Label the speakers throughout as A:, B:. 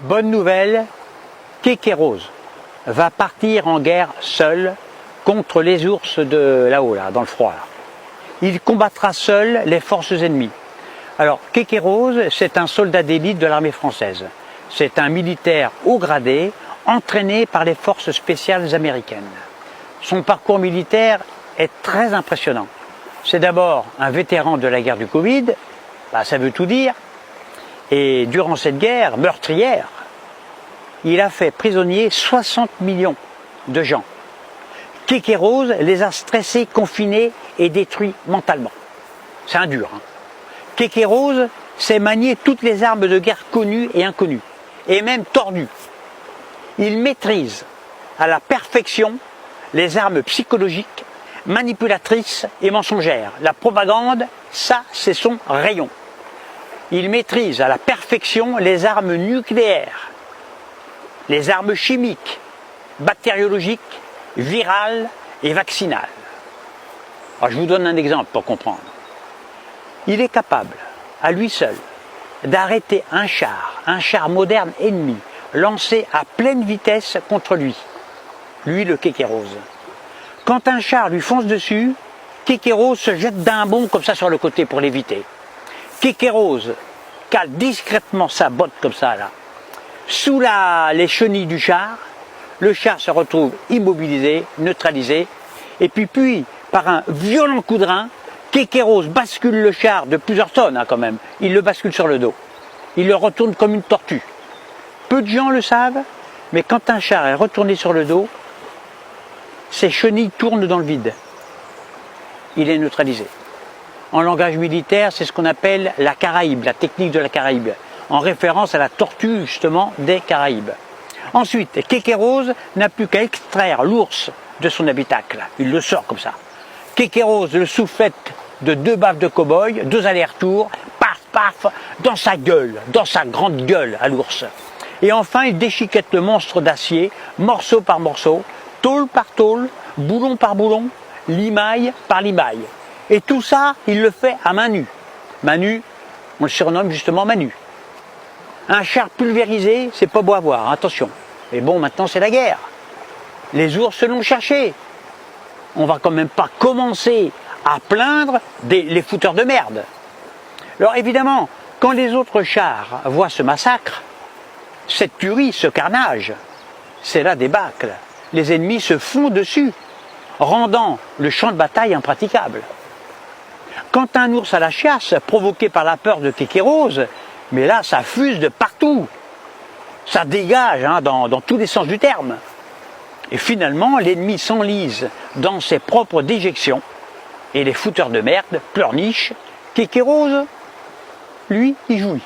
A: Bonne nouvelle, Kékérose va partir en guerre seul contre les ours de là-haut, là, dans le froid. Là. Il combattra seul les forces ennemies. Alors, Kékérose, c'est un soldat d'élite de l'armée française. C'est un militaire haut gradé, entraîné par les forces spéciales américaines. Son parcours militaire est très impressionnant. C'est d'abord un vétéran de la guerre du Covid, ça veut tout dire. Et durant cette guerre meurtrière, il a fait prisonnier 60 millions de gens. Kékérose les a stressés, confinés et détruits mentalement. C'est un dur. Kékérose sait manier toutes les armes de guerre connues et inconnues, et même tordues. Il maîtrise à la perfection les armes psychologiques, manipulatrices et mensongères. La propagande, ça, c'est son rayon. Il maîtrise à la perfection les armes nucléaires, les armes chimiques, bactériologiques, virales et vaccinales. Alors, je vous donne un exemple pour comprendre. Il est capable, à lui seul, d'arrêter un char moderne ennemi, lancé à pleine vitesse contre lui. Lui, le Kékérose. Quand un char lui fonce dessus, Kékérose se jette d'un bond comme ça sur le côté pour l'éviter. Kékérose cale discrètement sa botte comme ça là, sous les chenilles du char. Le char se retrouve immobilisé, neutralisé, et puis par un violent coup de rein, Kékérose bascule le char de plusieurs tonnes quand même. Il le bascule sur le dos. Il le retourne comme une tortue. Peu de gens le savent, mais quand un char est retourné sur le dos, ses chenilles tournent dans le vide. Il est neutralisé. En langage militaire, c'est ce qu'on appelle la Caraïbe, la technique de la Caraïbe, en référence à la tortue justement des Caraïbes. Ensuite, Kékérose n'a plus qu'à extraire l'ours de son habitacle. Il le sort comme ça. Kékérose le soufflette de 2 baffes de cow-boy, 2 allers-retours, paf, paf, dans sa gueule, dans sa grande gueule à l'ours. Et enfin, il déchiquette le monstre d'acier, morceau par morceau, tôle par tôle, boulon par boulon, limaille par limaille. Et tout ça, il le fait à main nue. Manu, on le surnomme justement Manu. Un char pulvérisé, c'est pas beau à voir, attention. Mais bon, maintenant c'est la guerre. Les ours l'ont cherché. On va quand même pas commencer à plaindre les fouteurs de merde. Alors évidemment, quand les autres chars voient ce massacre, cette tuerie, ce carnage, c'est la débâcle. Les ennemis se font dessus, rendant le champ de bataille impraticable. Quand un ours à la chasse, provoqué par la peur de Kékérose, mais là, ça fuse de partout. Ça dégage dans tous les sens du terme. Et finalement, l'ennemi s'enlise dans ses propres déjections. Et les fouteurs de merde pleurnichent. Kékérose, lui, il jouit.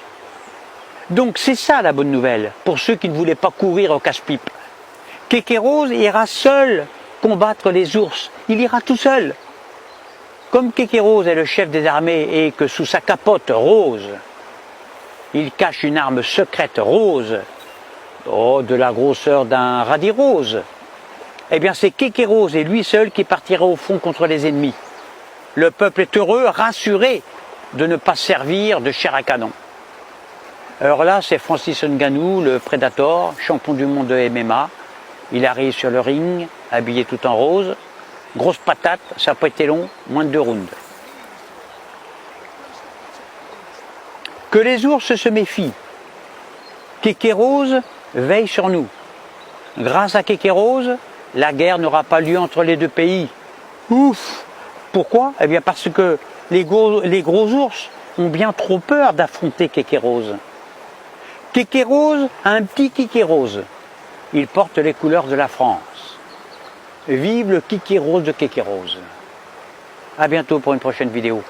A: Donc c'est ça la bonne nouvelle, pour ceux qui ne voulaient pas courir au casse-pipe. Kékérose ira seul combattre les ours. Il ira tout seul. Comme Kékérose est le chef des armées et que sous sa capote rose, il cache une arme secrète rose, de la grosseur d'un radis rose, eh bien c'est Kékérose et lui seul qui partira au front contre les ennemis. Le peuple est heureux, rassuré de ne pas servir de chair à canon. Alors là, c'est Francis Ngannou, le Predator, champion du monde de MMA. Il arrive sur le ring, habillé tout en rose. Grosse patate, ça n'a pas été long, moins de 2 rounds. Que les ours se méfient. Kékérose veille sur nous. Grâce à Kékérose, la guerre n'aura pas lieu entre les 2 pays. Ouf! Pourquoi? Eh bien parce que les gros ours ont bien trop peur d'affronter Kékérose. Kékérose a un petit Kékérose. Il porte les couleurs de la France. Vive le Kékérose de Kékérose. À bientôt pour une prochaine vidéo.